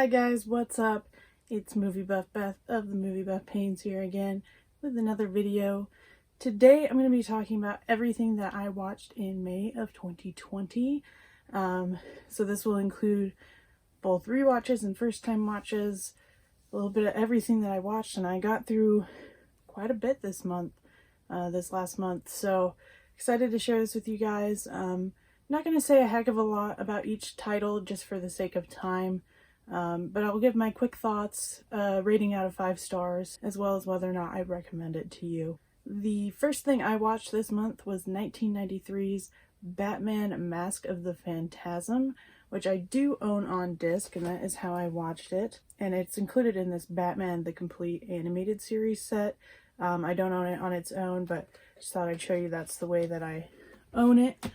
Hi guys, what's up? It's Movie Buff Beth of the Movie Buff Pains here again with another video. Today I'm going to be talking about everything that I watched in May of 2020. So this will include both rewatches and first time watches, a little bit of everything that I watched, and I got through quite a bit this last month. So excited to share this with you guys. Not going to say a heck of a lot about each title just for the sake of time. But I'll give my quick thoughts, rating out of 5 stars, as well as whether or not I'd recommend it to you. The first thing I watched this month was 1993's Batman Mask of the Phantasm, which I do own on disc, and that is how I watched it. And it's included in this Batman the Complete Animated Series set. I don't own it on its own, but just thought I'd show you that's the way that I own it.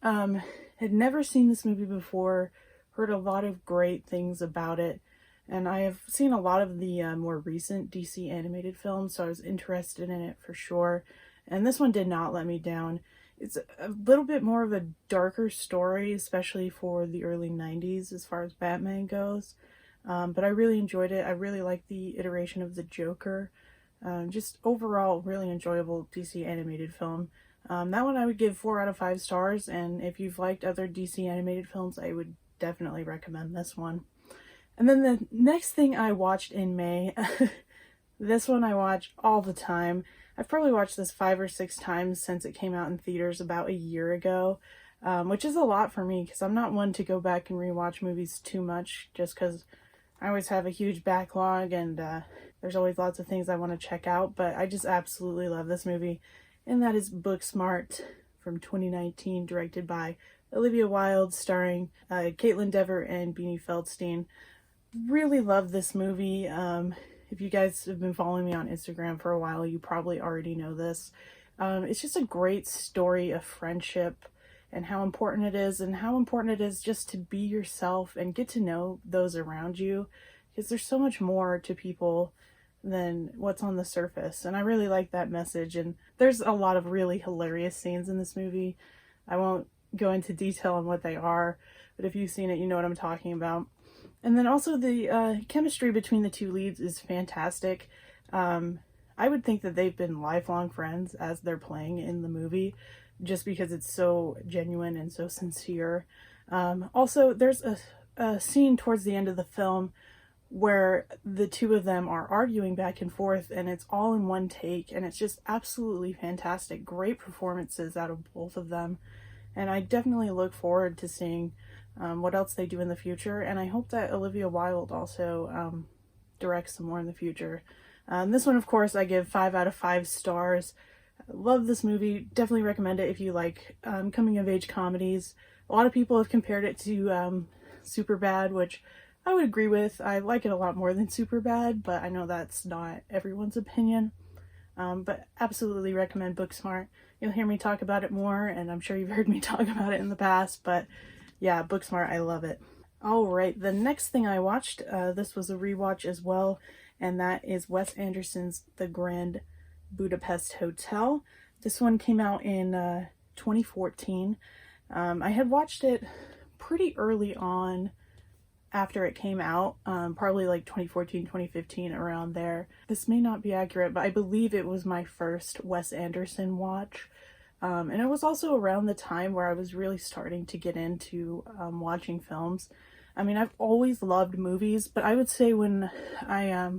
Had never seen this movie before. Heard a lot of great things about it, and I have seen a lot of the more recent DC animated films, so I was interested in it for sure. And this one did not let me down. It's a little bit more of a darker story, especially for the early 90s as far as Batman goes. But I really enjoyed it. I really liked the iteration of the Joker. Just overall, really enjoyable DC animated film. That one I would give 4 out of 5 stars, and if you've liked other DC animated films, I would definitely recommend this one. And then the next thing I watched in May, this one I watch all the time. I've probably watched this 5 or 6 times since it came out in theaters about a year ago, which is a lot for me because I'm not one to go back and rewatch movies too much, just because I always have a huge backlog and there's always lots of things I want to check out. But I just absolutely love this movie, and that is Booksmart from 2019, directed by Olivia Wilde, starring Caitlin Dever and Beanie Feldstein. Really love this movie. If you guys have been following me on Instagram for a while, you probably already know this. It's just a great story of friendship and how important it is, and how important it is just to be yourself and get to know those around you, because there's so much more to people than what's on the surface. And I really like that message, and there's a lot of really hilarious scenes in this movie. I won't go into detail on what they are, but if you've seen it, you know what I'm talking about. And then also the chemistry between the two leads is fantastic. I would think that they've been lifelong friends as they're playing in the movie, just because it's so genuine and so sincere. Also, there's a scene towards the end of the film where the two of them are arguing back and forth, and it's all in one take, and it's just absolutely fantastic. Great performances out of both of them. And I definitely look forward to seeing what else they do in the future. And I hope that Olivia Wilde also directs some more in the future. This one, of course, I give 5 out of 5 stars. Love this movie. Definitely recommend it if you like coming-of-age comedies. A lot of people have compared it to Superbad, which I would agree with. I like it a lot more than Superbad, but I know that's not everyone's opinion. But absolutely recommend Booksmart. You'll hear me talk about it more, and I'm sure you've heard me talk about it in the past, but yeah, Booksmart, I love it. Alright, the next thing I watched, this was a rewatch as well, and that is Wes Anderson's The Grand Budapest Hotel. This one came out in 2014. I had watched it pretty early on after it came out, probably like 2014, 2015, around there. This may not be accurate, but I believe it was my first Wes Anderson watch. And it was also around the time where I was really starting to get into watching films. I mean, I've always loved movies, but I would say when I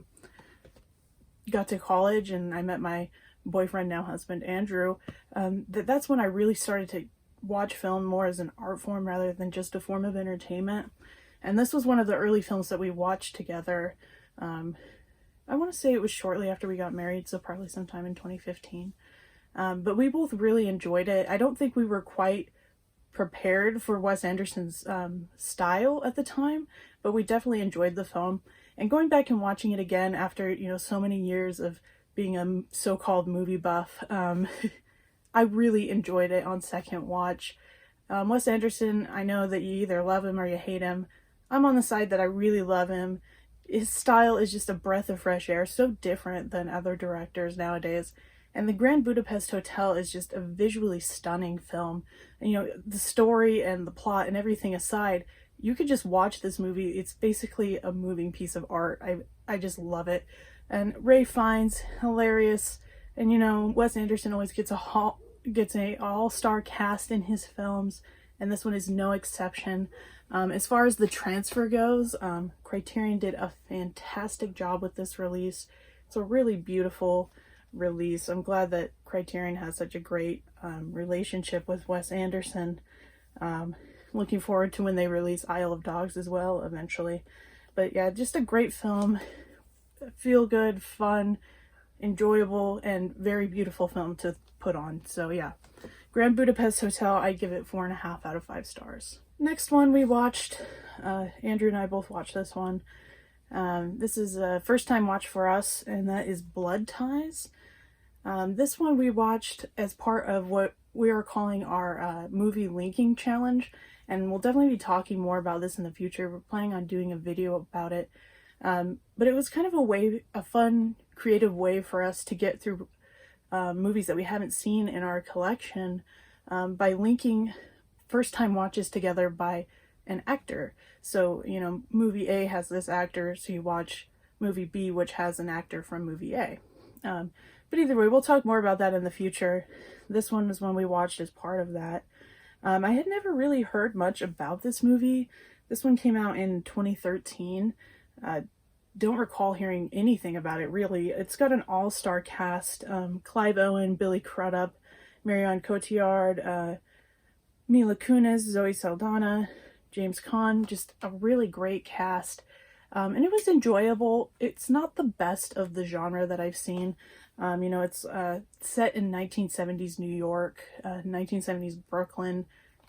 got to college and I met my boyfriend, now husband, Andrew, that's when I really started to watch film more as an art form rather than just a form of entertainment. And this was one of the early films that we watched together. I want to say it was shortly after we got married, so probably sometime in 2015. But we both really enjoyed it. I don't think we were quite prepared for Wes Anderson's style at the time, but we definitely enjoyed the film. And going back and watching it again after, so many years of being a so-called movie buff, I really enjoyed it on second watch. Wes Anderson, I know that you either love him or you hate him. I'm on the side that I really love him. His style is just a breath of fresh air, so different than other directors nowadays. And The Grand Budapest Hotel is just a visually stunning film. And, the story and the plot and everything aside, you could just watch this movie. It's basically a moving piece of art. I just love it. And Ray Fiennes, hilarious. And you know, Wes Anderson always gets a all-star cast in his films, and this one is no exception. As far as the transfer goes, Criterion did a fantastic job with this release. It's a really beautiful release. I'm glad that Criterion has such a great relationship with Wes Anderson. Looking forward to when they release Isle of Dogs as well eventually. But yeah, just a great film. Feel good, fun, enjoyable, and very beautiful film to put on. So yeah, Grand Budapest Hotel, I give it 4.5 out of 5 stars. Next one we watched, Andrew and I both watched this one. This is a first time watch for us, and that is Blood Ties. This one we watched as part of what we are calling our movie linking challenge, and we'll definitely be talking more about this in the future. We're planning on doing a video about it. But it was kind of a fun, creative way for us to get through movies that we haven't seen in our collection by linking first-time watches together by an actor. So, you know, movie A has this actor, so you watch movie B, which has an actor from movie A. But either way, we'll talk more about that in the future. This one was one we watched as part of that. I had never really heard much about this movie. This one came out in 2013. Don't recall hearing anything about it, really. It's got an all-star cast. Clive Owen, Billy Crudup, Marion Cotillard, Mila Kunis, Zoe Saldana, James Caan. Just a really great cast. And it was enjoyable. It's not the best of the genre that I've seen. You know, it's set in 1970s New York, 1970s Brooklyn,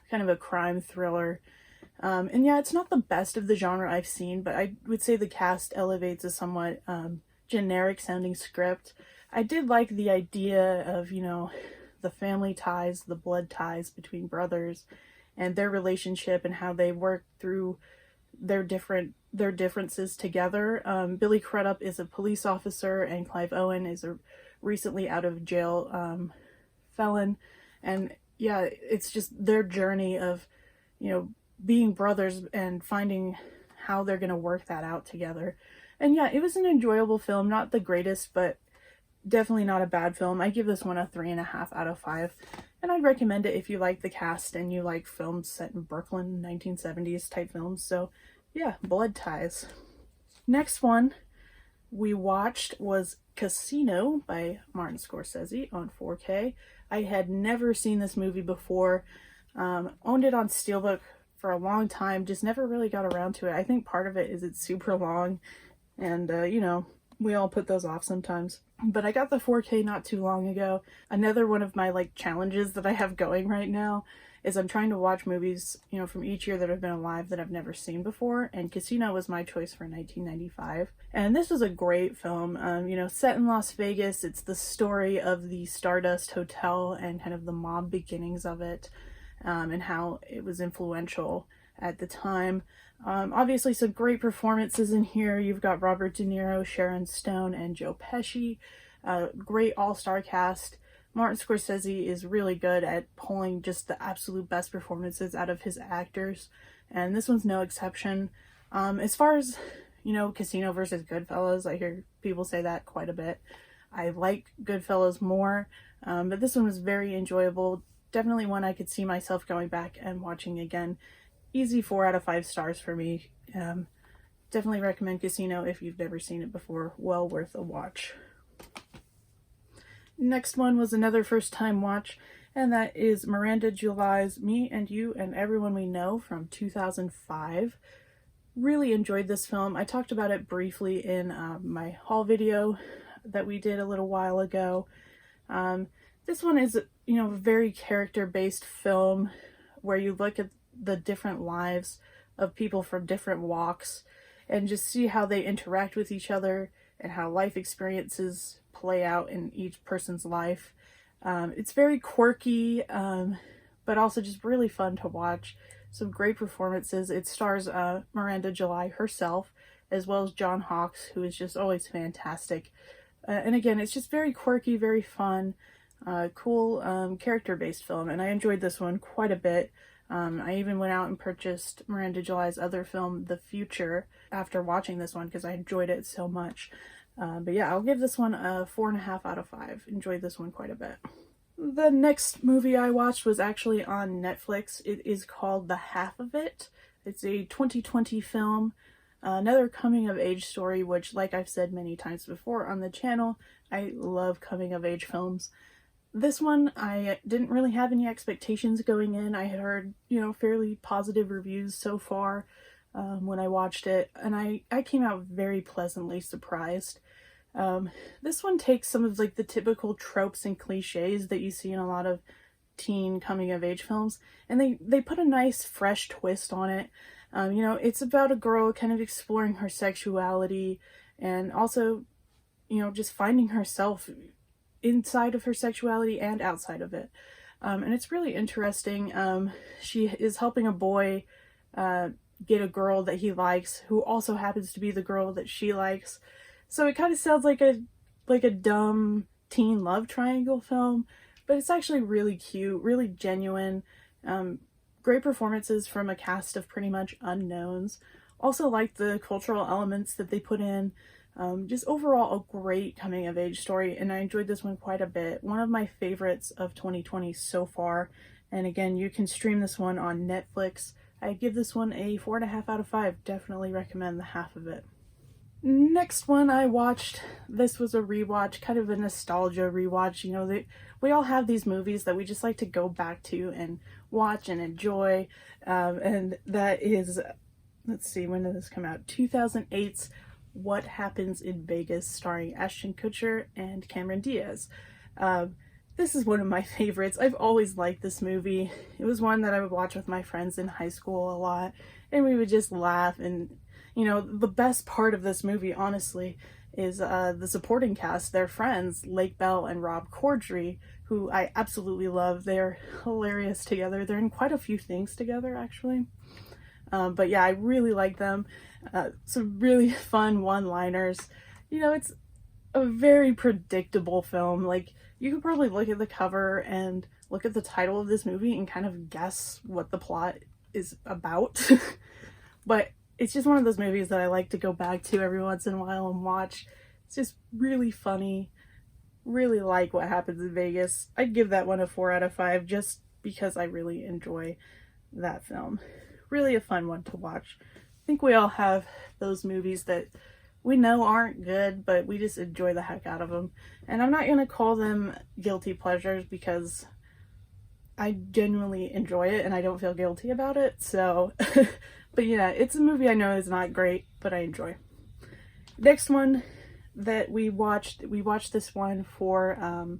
kind of a crime thriller. And yeah, it's not the best of the genre I've seen, but I would say the cast elevates a somewhat generic sounding script. I did like the idea of, you know, the family ties, the blood ties between brothers and their relationship and how they work through their differences together. Billy Crudup is a police officer, and Clive Owen is a recently out of jail felon. And yeah, it's just their journey of, you know, being brothers and finding how they're going to work that out together. And yeah, it was an enjoyable film. Not the greatest, but definitely not a bad film. I give this one a 3.5 out of 5. And I'd recommend it if you like the cast and you like films set in Brooklyn, 1970s type films. So yeah, Blood Ties. Next one we watched was Casino by Martin Scorsese on 4K. I had never seen this movie before. Owned it on Steelbook for a long time, just never really got around to it. I think part of it is it's super long, and you know, we all put those off sometimes. But I got the 4K not too long ago. Another one of my like challenges that I have going right now is I'm trying to watch movies, you know, from each year that have been alive that I've never seen before, and Casino was my choice for 1995. And this was a great film, you know, set in Las Vegas. It's the story of the Stardust Hotel and kind of the mob beginnings of it. And how it was influential at the time. Obviously some great performances in here. You've got Robert De Niro, Sharon Stone, and Joe Pesci. Great all-star cast. Martin Scorsese is really good at pulling just the absolute best performances out of his actors, and this one's no exception. As far as, you know, Casino versus Goodfellas, I hear people say that quite a bit. I like Goodfellas more, but this one was very enjoyable. Definitely one I could see myself going back and watching again. Easy 4 out of 5 stars for me. Definitely recommend Casino if you've never seen it before. Well worth a watch. Next one was another first time watch, and that is Miranda July's Me and You and Everyone We Know from 2005. Really enjoyed this film. I talked about it briefly in my haul video that we did a little while ago. This one is, you know, a very character-based film where you look at the different lives of people from different walks and just see how they interact with each other and how life experiences play out in each person's life. It's very quirky, but also just really fun to watch. Some great performances. It stars Miranda July herself, as well as John Hawkes, who is just always fantastic. And again, it's just very quirky, very fun. Cool character-based film, and I enjoyed this one quite a bit. I even went out and purchased Miranda July's other film, The Future, after watching this one because I enjoyed it so much. But yeah, I'll give this one a 4.5 out of 5. Enjoyed this one quite a bit. The next movie I watched was actually on Netflix. It is called The Half of It. It's a 2020 film, another coming-of-age story, which, like I've said many times before on the channel, I love coming-of-age films. This one, I didn't really have any expectations going in. I had heard, fairly positive reviews so far when I watched it, and I came out very pleasantly surprised. This one takes some of like the typical tropes and cliches that you see in a lot of teen coming-of-age films, and they put a nice fresh twist on it. It's about a girl kind of exploring her sexuality and also, just finding herself inside of her sexuality and outside of it. And it's really interesting. She is helping a boy get a girl that he likes, who also happens to be the girl that she likes. So it kind of sounds like a dumb teen love triangle film, but it's actually really cute, really genuine. Great performances from a cast of pretty much unknowns. Also like the cultural elements that they put in. Just overall a great coming of age story, and I enjoyed this one quite a bit. One of my favorites of 2020 so far. And again, you can stream this one on Netflix. I give this one a 4.5 out of 5. Definitely recommend The Half of It. Next one I watched, this was a rewatch, kind of a nostalgia rewatch. We all have these movies that we just like to go back to and watch and enjoy. And that is, let's see, when did this come out? 2008's What Happens in Vegas, starring Ashton Kutcher and Cameron Diaz. This is one of my favorites. I've always liked this movie. It was one that I would watch with my friends in high school a lot, and we would just laugh. And the best part of this movie, honestly, is the supporting cast. Their friends, Lake Bell and Rob Corddry, who I absolutely love. They're hilarious together. They're in quite a few things together, actually. But yeah, I really like them. Some really fun one-liners. It's a very predictable film. Like, you could probably look at the cover and look at the title of this movie and kind of guess what the plot is about. But it's just one of those movies that I like to go back to every once in a while and watch. It's just really funny. Really like What Happens in Vegas. I'd give that one a 4 out of 5 just because I really enjoy that film. Really a fun one to watch. I think we all have those movies that we know aren't good, but we just enjoy the heck out of them. And I'm not going to call them guilty pleasures because I genuinely enjoy it and I don't feel guilty about it. So, but yeah, it's a movie I know is not great, but I enjoy. Next one that we watched this one for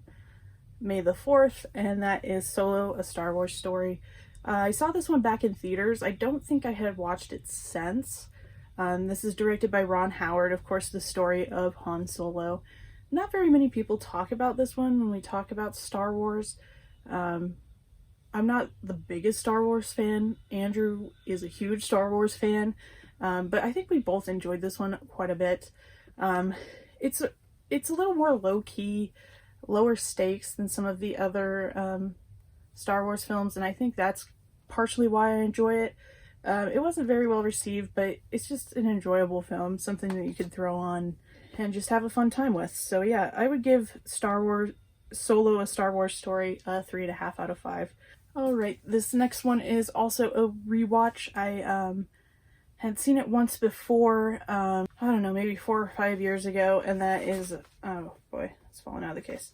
May the 4th, and that is Solo, A Star Wars Story. I saw this one back in theaters. I don't think I had watched it since. This is directed by Ron Howard, of course, the story of Han Solo. Not very many people talk about this one when we talk about Star Wars. I'm not the biggest Star Wars fan. Andrew is a huge Star Wars fan, but I think we both enjoyed this one quite a bit. It's a little more low-key, lower stakes than some of the other Star Wars films, and I think that's partially why I enjoy it. It wasn't very well received, but it's just an enjoyable film, something that you could throw on and just have a fun time with. So yeah, I would give Solo, A Star Wars Story a 3.5 out of 5. Alright, this next one is also a rewatch. I had seen it once before, I don't know, maybe 4 or 5 years ago, and that is, oh boy, it's falling out of the case.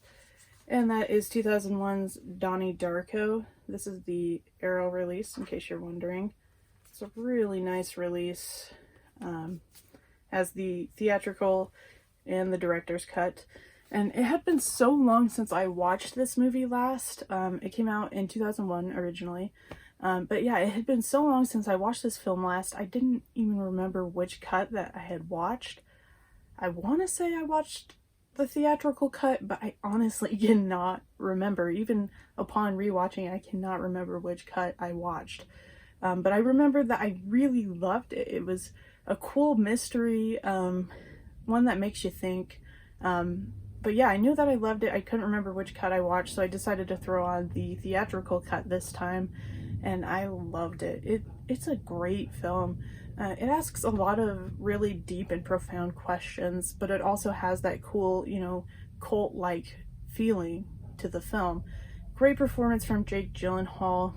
And that is 2001's Donnie Darko. This is the Arrow release, in case you're wondering. It's a really nice release. Has the theatrical and the director's cut. And it had been so long since I watched this movie last. It came out in 2001 originally. But yeah, it had been so long since I watched this film last, I didn't even remember which cut that I had watched. I want to say I watched the theatrical cut, but I honestly cannot remember. Even upon rewatching, I cannot remember which cut I watched. But I remember that I really loved it. It was a cool mystery, one that makes you think. But yeah, I knew that I loved it. I couldn't remember which cut I watched, so I decided to throw on the theatrical cut this time. and I loved it. It's a great film. It asks a lot of really deep and profound questions, but it also has that cool, cult-like feeling to the film. Great performance from Jake Gyllenhaal.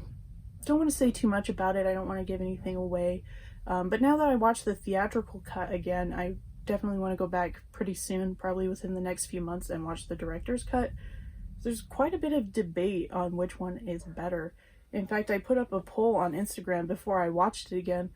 Don't want to say too much about it. I don't want to give anything away. But now that I watched the theatrical cut again, I definitely want to go back pretty soon, probably within the next few months, and watch the director's cut. There's quite a bit of debate on which one is better. In fact, I put up a poll on Instagram before I watched it again,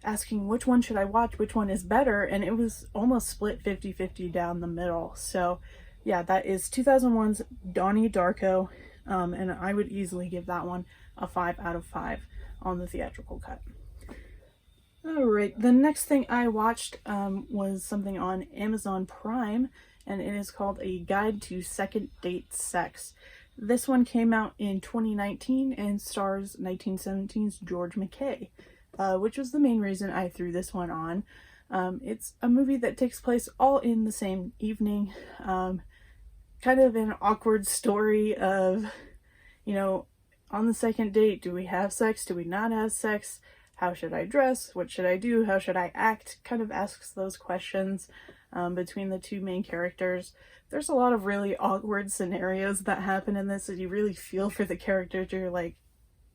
asking which one should I watch, which one is better, and it was almost split 50-50 down the middle. So yeah, that is 2001's Donnie Darko, and I would easily give that one a 5 out of 5 on the theatrical cut. Alright, the next thing I watched was something on Amazon Prime, and it is called A Guide to Second Date Sex. This one came out in 2019 and stars 1917's George McKay, which was the main reason I threw this one on. It's a movie that takes place all in the same evening, kind of an awkward story of, on the second date, do we have sex, do we not have sex, how should I dress, what should I do, how should I act, kind of asks those questions between the two main characters. There's a lot of really awkward scenarios that happen in this, and you really feel for the characters. You're like,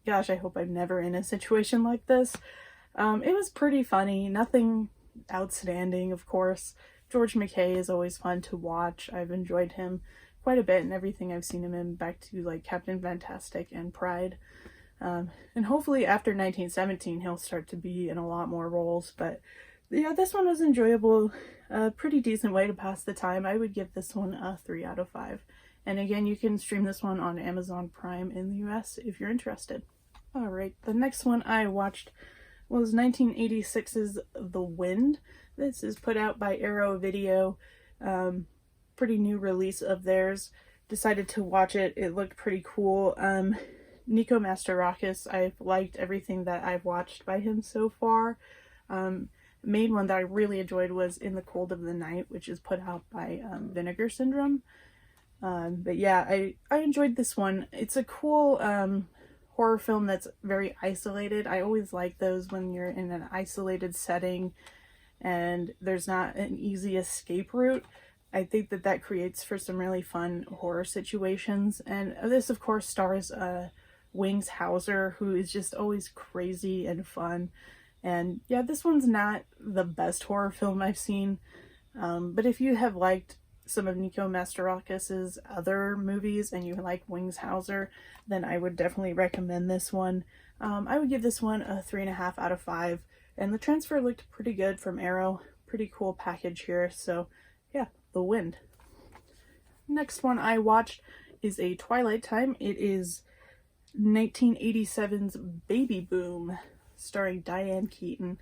gosh, I hope I'm never in a situation like this. It was pretty funny, nothing outstanding, of course. George McKay is always fun to watch. I've enjoyed him quite a bit in everything I've seen him in, back to like Captain Fantastic and Pride. And hopefully after 1917 he'll start to be in a lot more roles, but yeah, this one was enjoyable. A pretty decent way to pass the time. I would give this one a 3 out of 5. And again, you can stream this one on Amazon Prime in the US if you're interested. Alright, the next one I watched was 1986's The Wind. This is put out by Arrow Video. Pretty new release of theirs. Decided to watch it. It looked pretty cool. Nico Mastorakis, I've liked everything that I've watched by him so far. Main one that I really enjoyed was In the Cold of the Night, which is put out by Vinegar Syndrome. But yeah, I enjoyed this one. It's a cool horror film that's very isolated. I always like those when you're in an isolated setting and there's not an easy escape route. I think that creates for some really fun horror situations. And this, of course, stars Wings Hauser, who is just always crazy and fun. And yeah, this one's not the best horror film I've seen, but if you have liked some of Nico Mastorakis' other movies and you like Wings Hauser, then I would definitely recommend this one. I would give this one a 3.5 out of 5, and the transfer looked pretty good from Arrow. Pretty cool package here, so yeah, The Wind. Next one I watched is A Twilight Time. It is 1987's Baby Boom, starring Diane Keaton.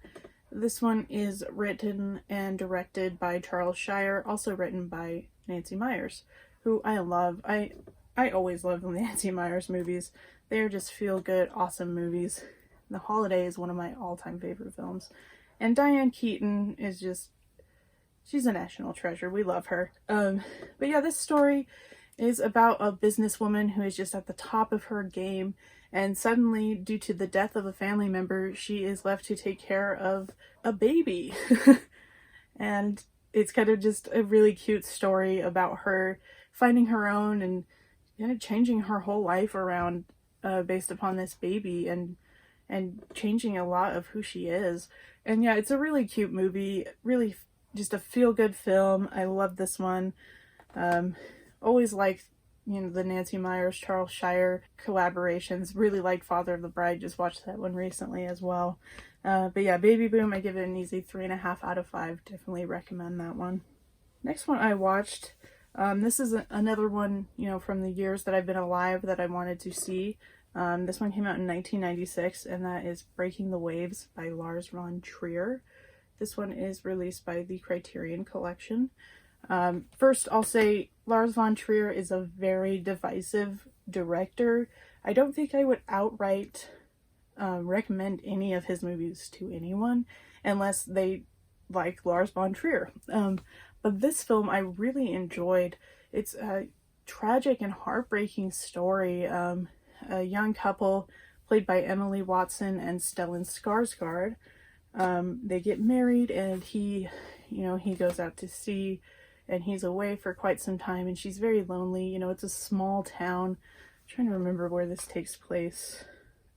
This one is written and directed by Charles Shire, also written by Nancy Meyers, who I love. I always love the Nancy Meyers movies. They're just feel-good, awesome movies. The Holiday is one of my all-time favorite films. And Diane Keaton is just, she's a national treasure. We love her. But yeah, this story is about a businesswoman who is just at the top of her game, and suddenly, due to the death of a family member, she is left to take care of a baby. And it's kind of just a really cute story about her finding her own and kind of changing her whole life around based upon this baby, and changing a lot of who she is. And yeah, it's a really cute movie, really just a feel-good film. I love this one. Always liked, the Nancy Meyers, Charles Shire collaborations. Really like Father of the Bride. Just watched that one recently as well. But yeah, Baby Boom, I give it an easy 3.5 out of 5. Definitely recommend that one. Next one I watched, this is another one, from the years that I've been alive that I wanted to see. This one came out in 1996, and that is Breaking the Waves by Lars von Trier. This one is released by the Criterion Collection. First, I'll say Lars von Trier is a very divisive director. I don't think I would outright recommend any of his movies to anyone unless they like Lars von Trier. But this film I really enjoyed. It's a tragic and heartbreaking story. A young couple played by Emily Watson and Stellan Skarsgård. They get married, and he goes out to sea, and he's away for quite some time, and she's very lonely. It's a small town. I'm trying to remember where this takes place.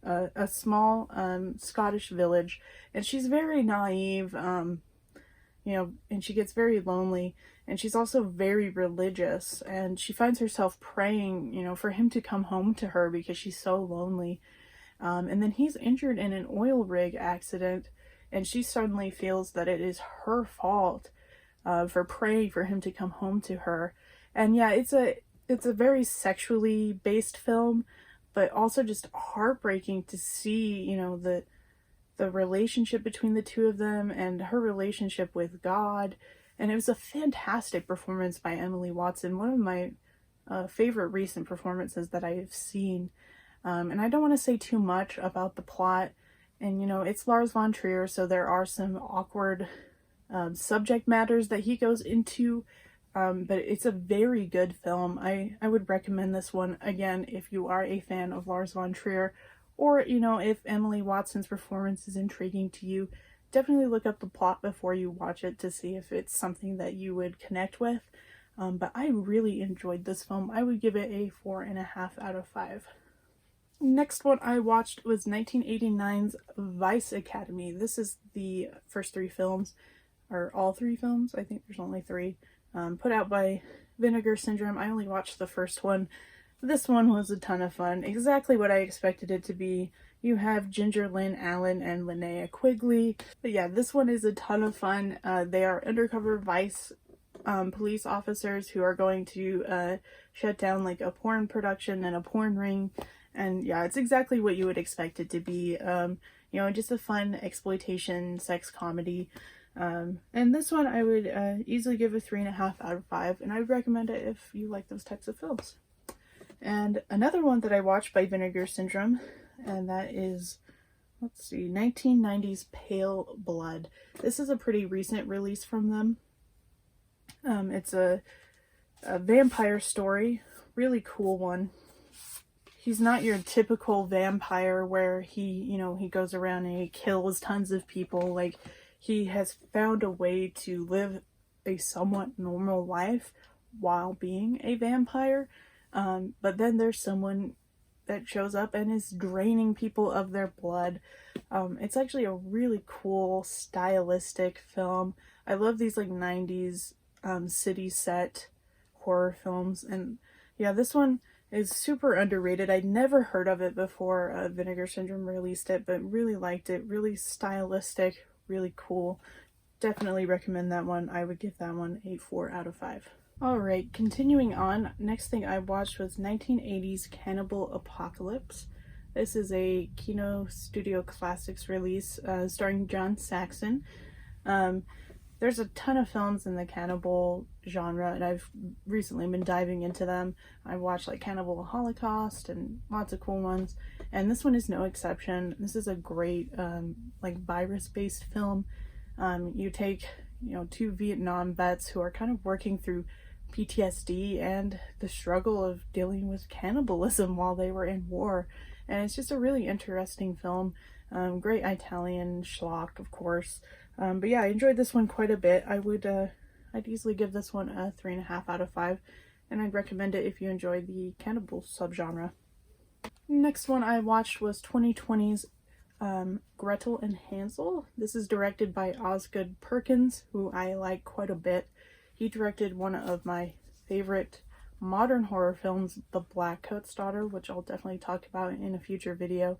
A small Scottish village, and she's very naive, and she gets very lonely, and she's also very religious, and she finds herself praying, for him to come home to her because she's so lonely. And then he's injured in an oil rig accident, and she suddenly feels that it is her fault for praying for him to come home to her. And yeah, it's a very sexually based film, but also just heartbreaking to see, the relationship between the two of them and her relationship with God. And it was a fantastic performance by Emily Watson, one of my favorite recent performances that I have seen. And I don't want to say too much about the plot. And, it's Lars von Trier, so there are some awkward subject matters that he goes into. But it's a very good film. I would recommend this one, again, if you are a fan of Lars von Trier, or, if Emily Watson's performance is intriguing to you. Definitely look up the plot before you watch it to see if it's something that you would connect with. But I really enjoyed this film. I would give it a 4.5 out of 5. Next one I watched was 1989's Vice Academy. This is the first 3 films, or all 3 films. I think there's only 3. Put out by Vinegar Syndrome. I only watched the first one. This one was a ton of fun. Exactly what I expected it to be. You have Ginger Lynn Allen and Linnea Quigley. But yeah, this one is a ton of fun. They are undercover Vice police officers who are going to shut down like a porn production and a porn ring. And yeah, it's exactly what you would expect it to be. Just a fun exploitation sex comedy. And this one I would easily give a 3.5 out of 5, and I would recommend it if you like those types of films. And another one that I watched by Vinegar Syndrome, and that is, 1990's Pale Blood. This is a pretty recent release from them. It's a vampire story, really cool one. He's not your typical vampire where he goes around and he kills tons of people. Like, he has found a way to live a somewhat normal life while being a vampire. But then there's someone that shows up and is draining people of their blood. It's actually a really cool, stylistic film. I love these like 90s city set horror films. And yeah, this one is super underrated. I'd never heard of it before Vinegar Syndrome released it, but really liked it. Really stylistic, really cool. Definitely recommend that one. I would give that one a 4 out of 5. Alright, continuing on, next thing I watched was 1980's Cannibal Apocalypse. This is a Kino Studio Classics release starring John Saxon. There's a ton of films in the cannibal genre, and I've recently been diving into them. I watched like Cannibal Holocaust and lots of cool ones, and this one is no exception. This is a great like virus-based film. You take 2 Vietnam vets who are kind of working through PTSD and the struggle of dealing with cannibalism while they were in war, and it's just a really interesting film. Great Italian schlock, of course. But yeah, I enjoyed this one quite a bit. I'd easily give this one a 3.5 out of 5, and I'd recommend it if you enjoy the cannibal subgenre. Next one I watched was 2020's Gretel and Hansel. This is directed by Osgood Perkins, who I like quite a bit. He directed one of my favorite modern horror films, The Black Coat's Daughter, which I'll definitely talk about in a future video.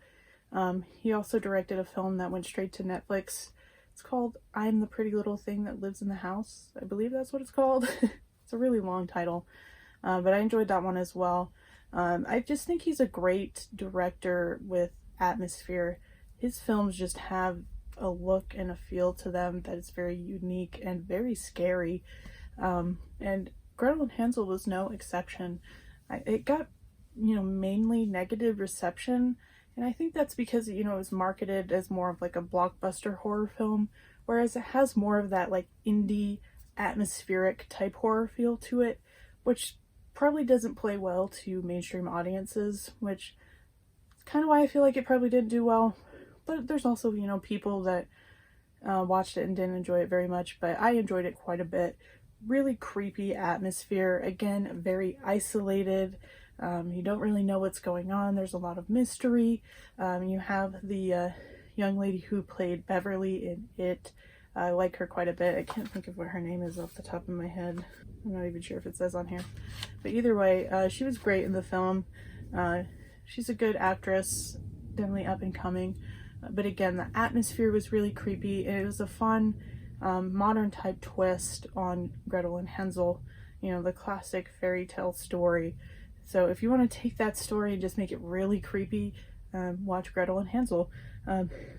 He also directed a film that went straight to Netflix. It's called I'm the Pretty Little Thing That Lives in the House. I believe that's what it's called. It's a really long title, but I enjoyed that one as well. I just think he's a great director with atmosphere. His films just have a look and a feel to them that is very unique and very scary. And Gretel and Hansel was no exception. It got, mainly negative reception, and I think that's because, it was marketed as more of like a blockbuster horror film, whereas it has more of that like indie atmospheric type horror feel to it, which probably doesn't play well to mainstream audiences, which is kind of why I feel like it probably didn't do well. But there's also, you know, people that watched it and didn't enjoy it very much, but I enjoyed it quite a bit. Really creepy atmosphere. Again, very isolated. You don't really know what's going on. There's a lot of mystery. You have the young lady who played Beverly in It. I like her quite a bit. I can't think of what her name is off the top of my head. I'm not even sure if it says on here. But either way, she was great in the film. She's a good actress, definitely up and coming. But again, the atmosphere was really creepy. It was a fun, modern type twist on Gretel and Hansel, you know, the classic fairy tale story. So if you want to take that story and just make it really creepy, watch Gretel and Hansel.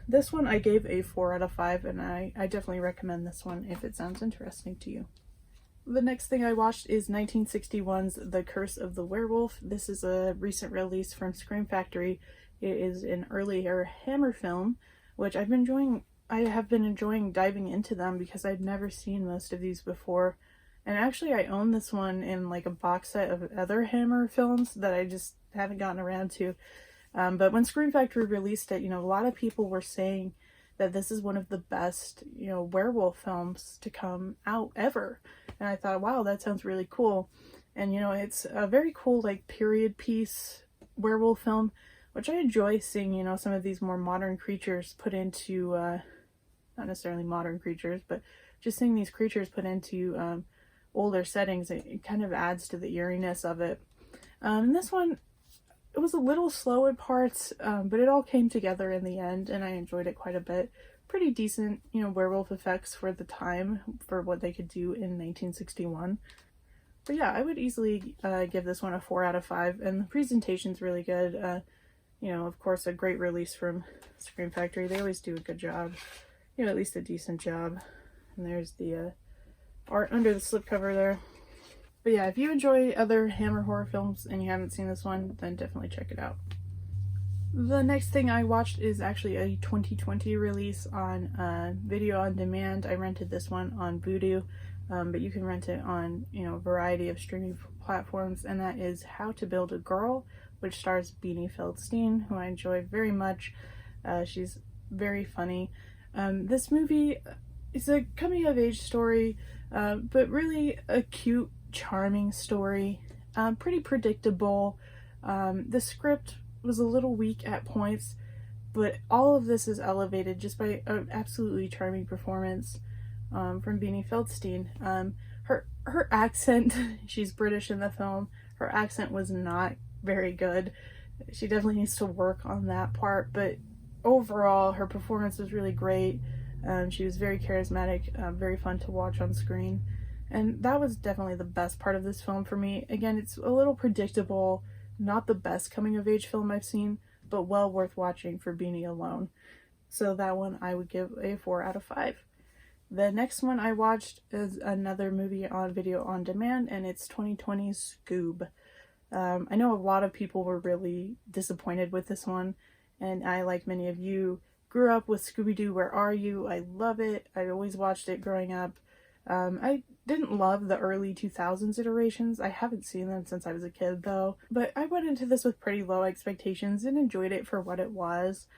This one I gave a 4 out of 5, and I definitely recommend this one if it sounds interesting to you. The next thing I watched is 1961's The Curse of the Werewolf. This is a recent release from Scream Factory. It is an earlier Hammer film, which I have been enjoying diving into them because I'd never seen most of these before. And actually I own this one in like a box set of other Hammer films that I just haven't gotten around to. But when Scream Factory released it, you know, a lot of people were saying that this is one of the best, you know, werewolf films to come out ever. And I thought, wow, that sounds really cool. And, you know, it's a very cool, like, period piece werewolf film, which I enjoy seeing, you know, some of these more modern creatures put into, not necessarily modern creatures, but just seeing these creatures put into older settings. It kind of adds to the eeriness of it. And this one, it was a little slow at parts, but it all came together in the end, and I enjoyed it quite a bit. Pretty decent, you know, werewolf effects for the time, for what they could do in 1961. But yeah, I would easily give this one a 4 out of 5, and the presentation's really good. You know, of course, a great release from Scream Factory. They always do a good job, you know, at least a decent job. And there's the art under the slipcover there. But yeah, if you enjoy other Hammer horror films and you haven't seen this one, then definitely check it out. The next thing I watched is actually a 2020 release on video on demand. I rented this one on Vudu, but you can rent it on, you know, a variety of streaming platforms, and that is How to Build a Girl, which stars Beanie Feldstein, who I enjoy very much. She's very funny. This movie is a coming-of-age story, but really a cute, charming story. Pretty predictable. The script was a little weak at points, but all of this is elevated just by an absolutely charming performance from Beanie Feldstein. Her accent, she's British in the film, her accent was not very good. She definitely needs to work on that part, but overall her performance was really great. She was very charismatic, very fun to watch on screen, and that was definitely the best part of this film for me. Again, it's a little predictable, not the best coming of age film I've seen, but well worth watching for Beanie alone. So that one I would give a 4 out of 5. The next one I watched is another movie on video on demand, and it's 2020's Scoob. I know a lot of people were really disappointed with this one, and I, like many of you, grew up with Scooby-Doo, Where Are You? I love it. I always watched it growing up. I didn't love the early 2000s iterations. I haven't seen them since I was a kid, though. But I went into this with pretty low expectations and enjoyed it for what it was.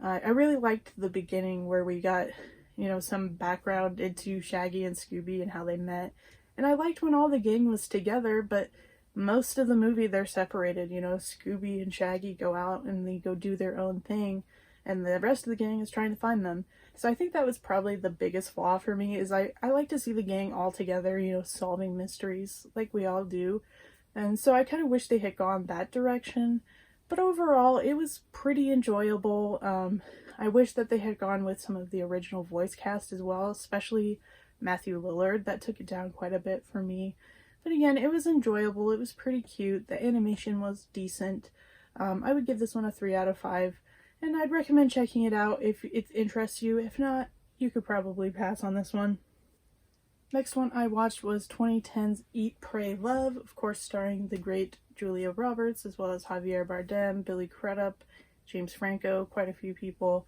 I really liked the beginning where we got, you know, some background into Shaggy and Scooby and how they met. And I liked when all the gang was together, but most of the movie they're separated. You know, Scooby and Shaggy go out and they go do their own thing, and the rest of the gang is trying to find them. So I think that was probably the biggest flaw for me, is I like to see the gang all together, you know, solving mysteries like we all do. And so I kind of wish they had gone that direction. But overall, it was pretty enjoyable. I wish that they had gone with some of the original voice cast as well, especially Matthew Lillard. That took it down quite a bit for me. But again, it was enjoyable. It was pretty cute. The animation was decent. I would give this one a 3 out of 5. And I'd recommend checking it out if it interests you. If not, you could probably pass on this one. Next one I watched was 2010's Eat, Pray, Love, of course starring the great Julia Roberts, as well as Javier Bardem, Billy Crudup, James Franco, quite a few people.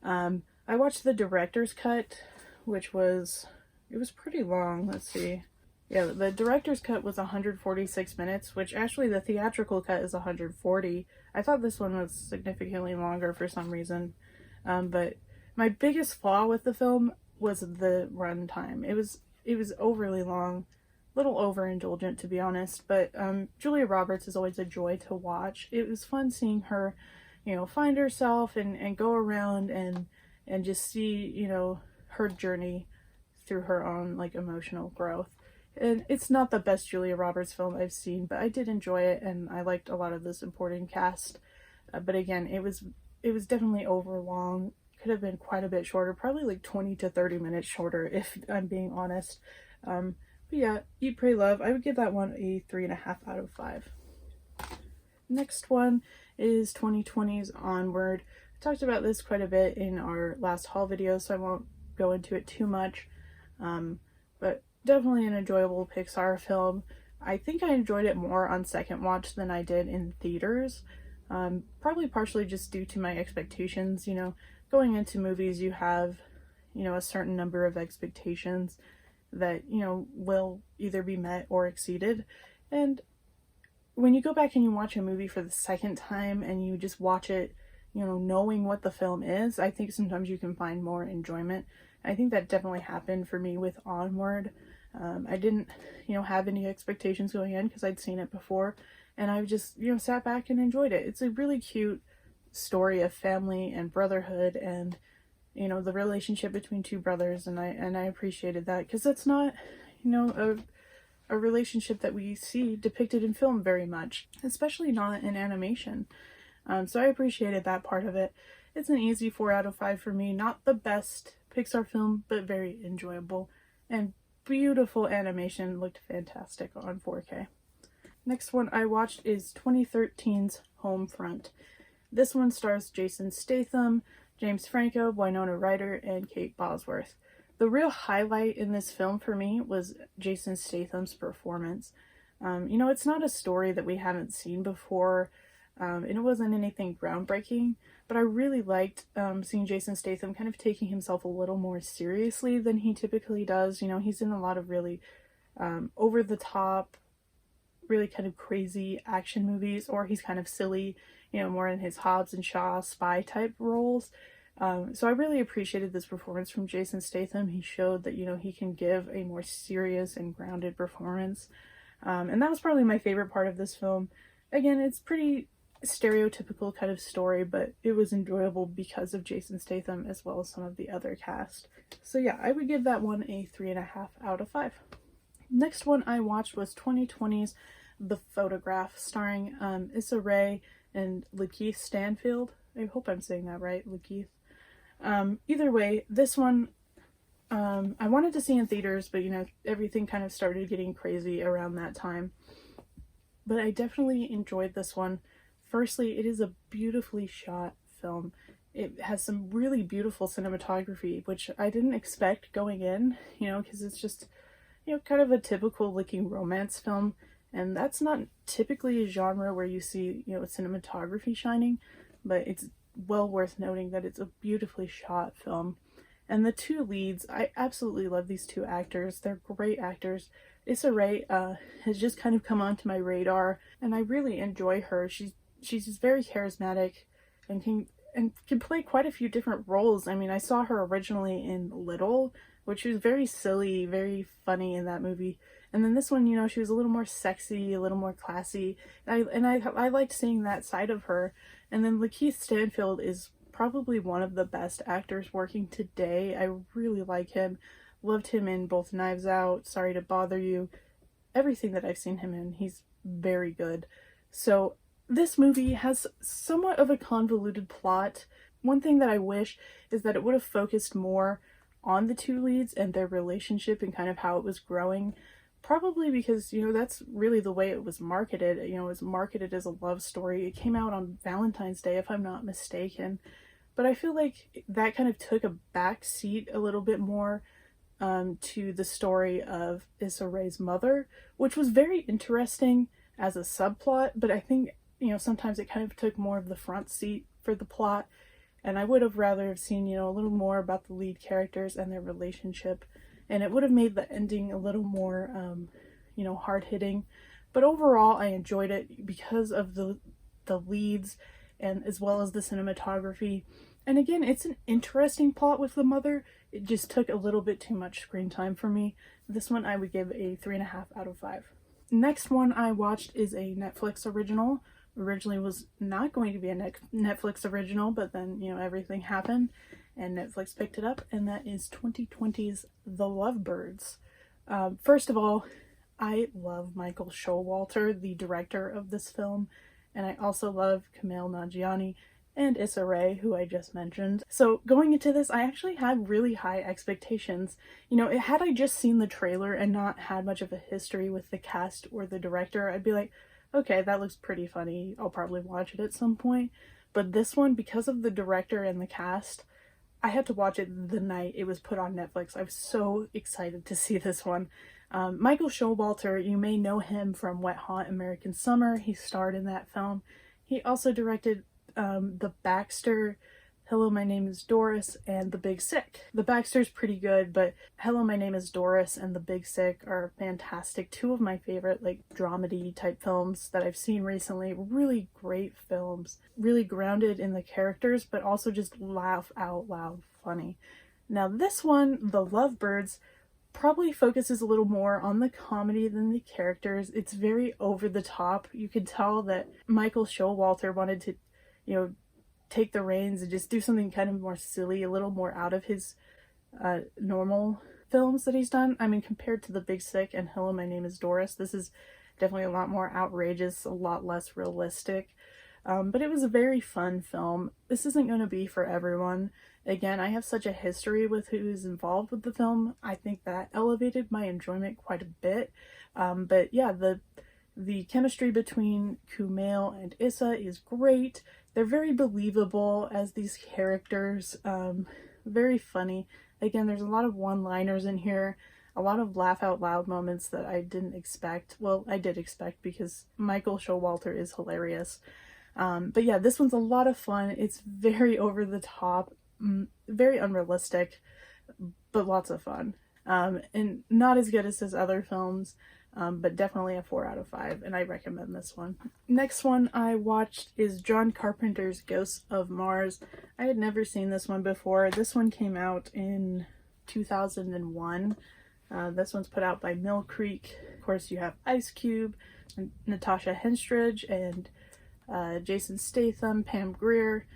I watched the director's cut, which was, it was pretty long. Let's see. Yeah, the director's cut was 146 minutes, which actually the theatrical cut is 140. I thought this one was significantly longer for some reason. But my biggest flaw with the film was the runtime. It was overly long, a little overindulgent to be honest. But Julia Roberts is always a joy to watch. It was fun seeing her, find herself and go around and just see, her journey through her own like emotional growth. And it's not the best Julia Roberts film I've seen, but I did enjoy it, and I liked a lot of the supporting cast. But again, it was definitely over long. Could have been quite a bit shorter, probably like 20 to 30 minutes shorter, if I'm being honest. But yeah, Eat, Pray, Love. I would give that one a 3.5 out of 5. Next one is 2020's Onward. I talked about this quite a bit in our last haul video, so I won't go into it too much. But definitely an enjoyable Pixar film. I think I enjoyed it more on second watch than I did in theaters. Probably partially just due to my expectations. Going into movies, you have, a certain number of expectations that, will either be met or exceeded. And when you go back and you watch a movie for the second time and you just watch it, knowing what the film is, I think sometimes you can find more enjoyment. I think that definitely happened for me with Onward. I didn't, have any expectations going in because I'd seen it before, and I just, sat back and enjoyed it. It's a really cute story of family and brotherhood and, the relationship between two brothers, and I appreciated that because that's not, a relationship that we see depicted in film very much, especially not in animation. So I appreciated that part of it. It's an easy 4 out of 5 for me. Not the best Pixar film, but very enjoyable. And beautiful animation, looked fantastic on 4K. Next one I watched is 2013's Homefront. This one stars Jason Statham, James Franco, Winona Ryder, and Kate Bosworth. The real highlight in this film for me was Jason Statham's performance. It's not a story that we haven't seen before, and it wasn't anything groundbreaking, but I really liked seeing Jason Statham kind of taking himself a little more seriously than he typically does. He's in a lot of really over-the-top, really kind of crazy action movies, or he's kind of silly, more in his Hobbs and Shaw spy type roles. So I really appreciated this performance from Jason Statham. He showed that, he can give a more serious and grounded performance. And that was probably my favorite part of this film. Again, it's pretty stereotypical kind of story, but it was enjoyable because of Jason Statham as well as some of the other cast. So yeah, I would give that one a 3.5 out of 5. Next one I watched was 2020's The Photograph, starring Issa Rae and Lakeith Stanfield. I hope I'm saying that right, Lakeith. Either way, this one I wanted to see in theaters, but everything kind of started getting crazy around that time. But I definitely enjoyed this one. Firstly, it is a beautifully shot film. It has some really beautiful cinematography, which I didn't expect going in, because it's just, kind of a typical looking romance film. And that's not typically a genre where you see, cinematography shining, but it's well worth noting that it's a beautifully shot film. And the two leads, I absolutely love these two actors. They're great actors. Issa Rae has just kind of come onto my radar, and I really enjoy her. She's just very charismatic and can play quite a few different roles. I mean, I saw her originally in Little, which was very silly, very funny in that movie. And then this one, she was a little more sexy, a little more classy. And I liked seeing that side of her. And then Lakeith Stanfield is probably one of the best actors working today. I really like him. Loved him in both Knives Out, Sorry to Bother You. Everything that I've seen him in, he's very good. So this movie has somewhat of a convoluted plot. One thing that I wish is that it would have focused more on the two leads and their relationship and kind of how it was growing. Probably because, that's really the way it was marketed. It was marketed as a love story. It came out on Valentine's Day, if I'm not mistaken. But I feel like that kind of took a back seat a little bit more to the story of Issa Rae's mother, which was very interesting as a subplot, but I think, sometimes it kind of took more of the front seat for the plot, and I would have rather have seen, a little more about the lead characters and their relationship and it would have made the ending a little more, you know, hard-hitting. But overall, I enjoyed it because of the leads and as well as the cinematography. And again, it's an interesting plot with the mother. It just took a little bit too much screen time for me. This one I would give a 3.5 out of 5. Next one I watched is a Netflix original. Originally was not going to be a Netflix original, but then, you know, everything happened and Netflix picked it up, and that is 2020's The Lovebirds. First of all, I love Michael Showalter, the director of this film, and I also love Kumail Nanjiani and Issa Rae, who I just mentioned. So going into this, I actually had really high expectations. You know, had I just seen the trailer and not had much of a history with the cast or the director, I'd be like, okay, that looks pretty funny. I'll probably watch it at some point. But this one, because of the director and the cast, I had to watch it the night it was put on Netflix. I was so excited to see this one. Michael Showalter, you may know him from Wet Hot American Summer. He starred in that film. He also directed The Baxter, Hello, My Name is Doris, and The Big Sick. The Baxter's pretty good, but Hello, My Name is Doris and The Big Sick are fantastic. Two of my favorite, like, dramedy type films that I've seen recently. Really great films. Really grounded in the characters, but also just laugh out loud funny. Now this one, The Lovebirds, probably focuses a little more on the comedy than the characters. It's very over the top. You can tell that Michael Showalter wanted to, you know, take the reins and just do something kind of more silly, a little more out of his normal films that he's done. I mean, compared to The Big Sick and Hello, My Name is Doris, this is definitely a lot more outrageous, a lot less realistic. But it was a very fun film. This isn't going to be for everyone. Again, I have such a history with who's involved with the film. I think that elevated my enjoyment quite a bit. But yeah, the chemistry between Kumail and Issa is great. They're very believable as these characters. Very funny. Again, there's a lot of one-liners in here. A lot of laugh out loud moments that I didn't expect. Well, I did expect because Michael Showalter is hilarious. But yeah, this one's a lot of fun. It's very over the top, very unrealistic, but lots of fun. And not as good as his other films, but definitely a 4 out of 5, and I recommend this one. Next one I watched is John Carpenter's Ghosts of Mars. I had never seen this one before. This one came out in 2001. This one's put out by Mill Creek. Of course, you have Ice Cube, Natasha Henstridge, and Jason Statham, Pam Grier.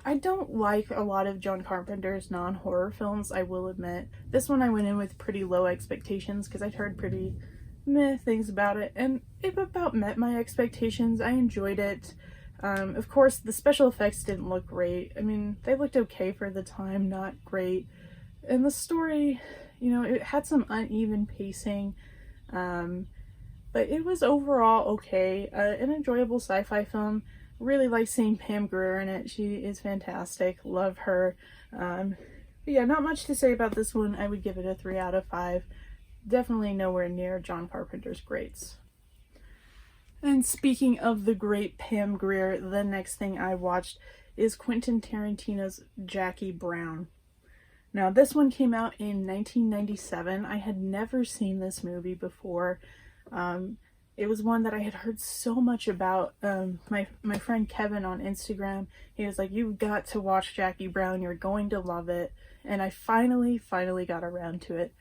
I don't like a lot of John Carpenter's non-horror films, I will admit. This one I went in with pretty low expectations because I'd heard pretty meh things about it, and it about met my expectations. I enjoyed it. Of course, the special effects didn't look great. I mean, they looked okay for the time, not great. And the story, you know, it had some uneven pacing. But it was overall okay. An enjoyable sci-fi film. Really like seeing Pam Grier in it. She is fantastic. Love her. But yeah, not much to say about this one. I would give it a 3 out of 5. Definitely nowhere near John Carpenter's greats. And speaking of the great Pam Grier, the next thing I watched is Quentin Tarantino's Jackie Brown. Now, this one came out in 1997. I had never seen this movie before. It was one that I had heard so much about. My friend Kevin on Instagram, he was like, "You've got to watch Jackie Brown. You're going to love it." And I finally got around to it.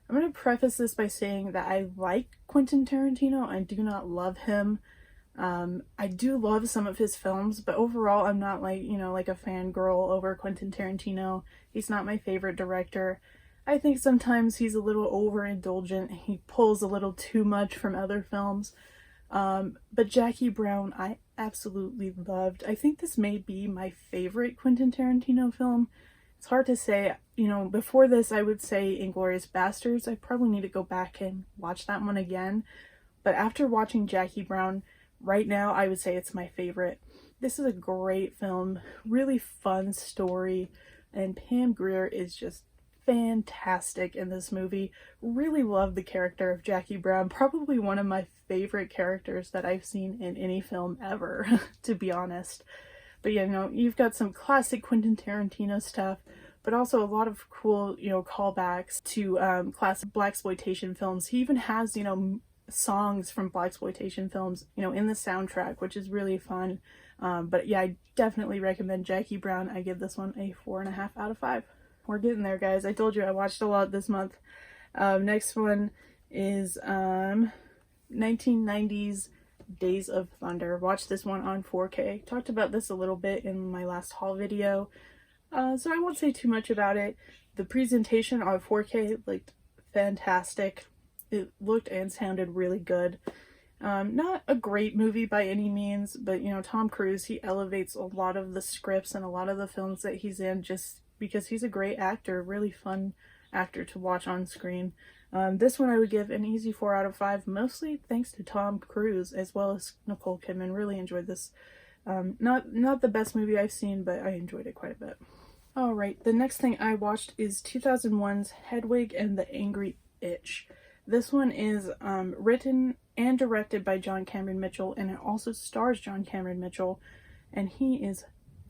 I'm going to preface this by saying that I like Quentin Tarantino. I do not love him. I do love some of his films, but overall I'm not like, you know, like a fangirl over Quentin Tarantino. He's not my favorite director. I think sometimes he's a little overindulgent. He pulls a little too much from other films. But Jackie Brown, I absolutely loved. I think this may be my favorite Quentin Tarantino film. It's hard to say. You know, before this, I would say Inglourious Basterds. I probably need to go back and watch that one again. But after watching Jackie Brown, right now, I would say it's my favorite. This is a great film. Really fun story. And Pam Grier is just fantastic in this movie. Really love the character of Jackie Brown. Probably one of my favorite characters that I've seen in any film ever, to be honest. But yeah, no, you've got some classic Quentin Tarantino stuff, but also a lot of cool, callbacks to classic blaxploitation films. He even has, songs from blaxploitation films, in the soundtrack, which is really fun. But yeah, I definitely recommend Jackie Brown. I give this one a 4.5 out of 5. We're getting there, guys. I told you I watched a lot this month. Next one is 1990s Days of Thunder. Watched this one on 4K. Talked about this a little bit in my last haul video, so I won't say too much about it. The presentation on 4K looked fantastic. It looked and sounded really good. Not a great movie by any means, but Tom Cruise, he elevates a lot of the scripts and a lot of the films that he's in just because he's a great actor, really fun actor to watch on screen. This one I would give an easy 4 out of 5, mostly thanks to Tom Cruise as well as Nicole Kidman. Really enjoyed this. Not the best movie I've seen, but I enjoyed it quite a bit. Alright, the next thing I watched is 2001's Hedwig and the Angry Itch. This one is written and directed by John Cameron Mitchell, and it also stars John Cameron Mitchell, and he is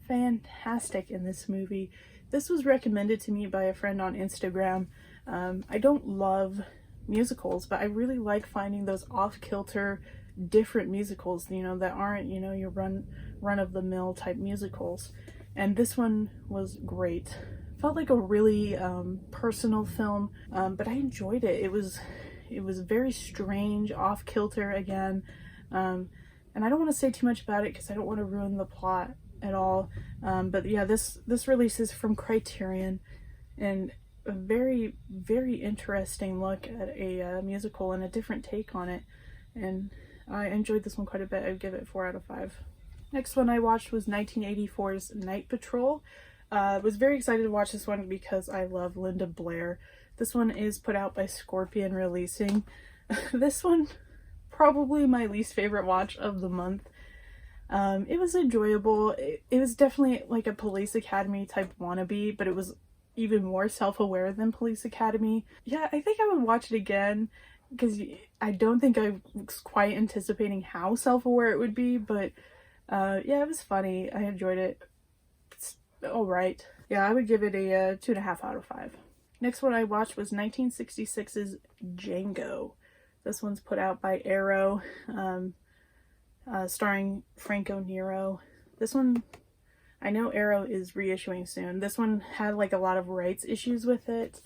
fantastic in this movie. This was recommended to me by a friend on Instagram. I don't love musicals, but I really like finding those off-kilter, different musicals, that aren't, your run-of-the-mill type musicals. And this one was great. Felt like a really personal film, but I enjoyed it. It was very strange, off-kilter again. And I don't want to say too much about it because I don't want to ruin the plot at all. But yeah, this release is from Criterion, and a very, very interesting look at a musical and a different take on it. And I enjoyed this one quite a bit. I'd give it 4 out of 5. Next one I watched was 1984's Night Patrol. Was very excited to watch this one because I love Linda Blair. This one is put out by Scorpion Releasing. This one, probably my least favorite watch of the month. It was enjoyable. It was definitely like a Police Academy type wannabe, but it was even more self-aware than Police Academy. Yeah, I think I would watch it again because I don't think I was quite anticipating how self-aware it would be, but yeah, it was funny. I enjoyed it. It's alright. Yeah, I would give it a 2.5 out of 5. Next one I watched was 1966's Django. This one's put out by Arrow, starring Franco Nero. This one, I know Arrow is reissuing soon. This one had like a lot of rights issues with it,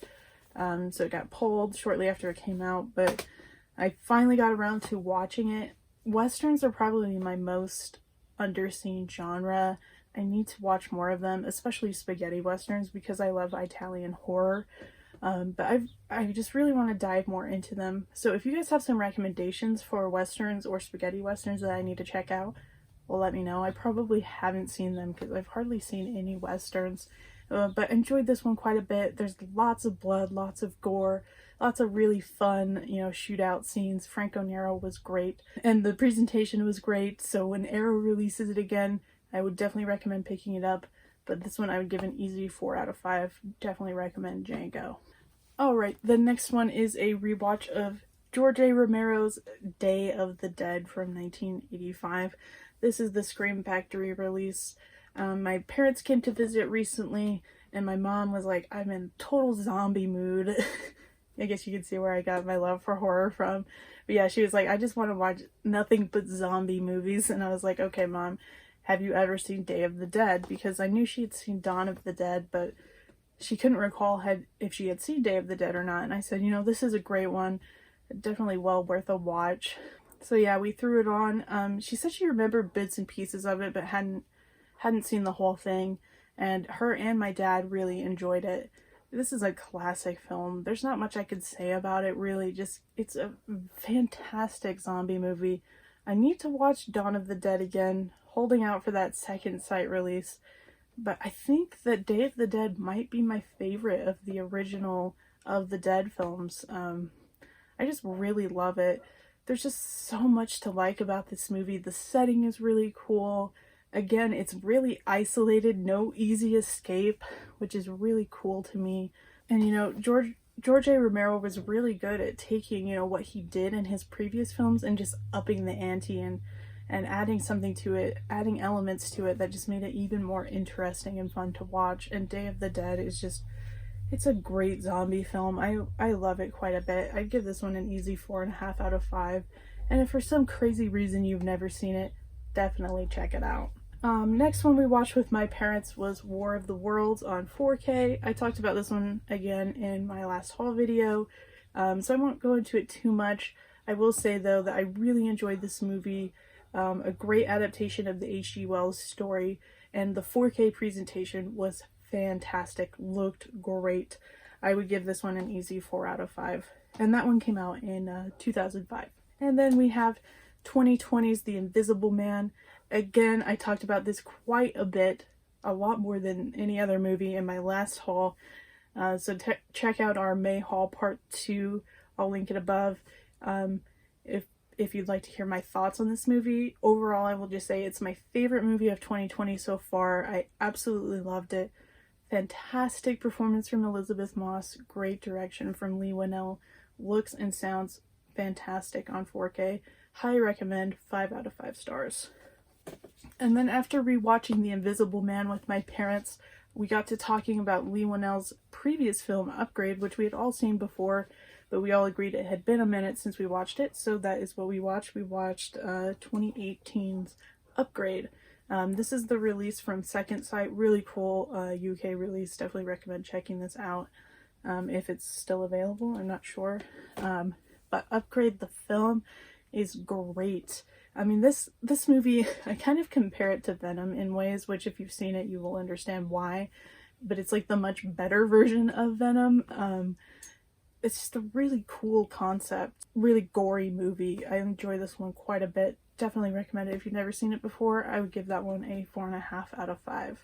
so it got pulled shortly after it came out, but I finally got around to watching it. Westerns are probably my most underseen genre. I need to watch more of them, especially spaghetti westerns, because I love Italian horror. But I just really want to dive more into them. So if you guys have some recommendations for westerns or spaghetti westerns that I need to check out, well, let me know. I probably haven't seen them because I've hardly seen any westerns. But enjoyed this one quite a bit. There's lots of blood, lots of gore, lots of really fun, shootout scenes. Franco Nero was great, and the presentation was great. So when Arrow releases it again, I would definitely recommend picking it up. But this one I would give an easy 4 out of 5. Definitely recommend Django. Alright, the next one is a rewatch of George A. Romero's Day of the Dead from 1985. This is the Scream Factory release. My parents came to visit recently, and my mom was like, I'm in total zombie mood. I guess you can see where I got my love for horror from. But yeah, she was like, I just want to watch nothing but zombie movies. And I was like, okay, Mom, have you ever seen Day of the Dead? Because I knew she had seen Dawn of the Dead, but she couldn't recall if she had seen Day of the Dead or not. And I said, this is a great one. Definitely well worth a watch. So yeah, we threw it on. She said she remembered bits and pieces of it, but hadn't seen the whole thing. And her and my dad really enjoyed it. This is a classic film. There's not much I could say about it, really. Just, it's a fantastic zombie movie. I need to watch Dawn of the Dead again, holding out for that second sight release. But I think that Day of the Dead might be my favorite of the original of the Dead films. I just really love it. There's just so much to like about this movie. The setting is really cool. Again, it's really isolated, no easy escape, which is really cool to me. And George A. Romero was really good at taking, what he did in his previous films and just upping the ante and and adding something to it, adding elements to it that just made it even more interesting and fun to watch. And Day of the Dead is just, it's a great zombie film. I love it quite a bit. I'd give this one an easy 4.5 out of 5. And if for some crazy reason you've never seen it, definitely check it out. Next one we watched with my parents was War of the Worlds on 4K. I talked about this one again in my last haul video, so I won't go into it too much. I will say though that I really enjoyed this movie, a great adaptation of the H.G. Wells story, and the 4K presentation was fantastic, looked great. I would give this one an easy 4 out of 5, and that one came out in 2005. And then we have 2020's The Invisible Man. Again, I talked about this quite a bit, a lot more than any other movie in my last haul. So check out our May haul part 2. I'll link it above. If you'd like to hear my thoughts on this movie. Overall, I will just say it's my favorite movie of 2020 so far. I absolutely loved it. Fantastic performance from Elizabeth Moss. Great direction from Leigh Whannell. Looks and sounds fantastic on 4K. Highly recommend. 5 out of 5 stars. And then after rewatching The Invisible Man with my parents, we got to talking about Leigh Whannell's previous film, Upgrade, which we had all seen before, but we all agreed it had been a minute since we watched it, so that is what we watched. We watched 2018's Upgrade. This is the release from Second Sight. Really cool UK release. Definitely recommend checking this out if it's still available. I'm not sure. But Upgrade, the film, is great. I mean, this movie, I kind of compare it to Venom in ways, which if you've seen it, you will understand why. But it's like the much better version of Venom. It's just a really cool concept, really gory movie. I enjoy this one quite a bit. Definitely recommend it if you've never seen it before. I would give that one a 4.5 out of 5.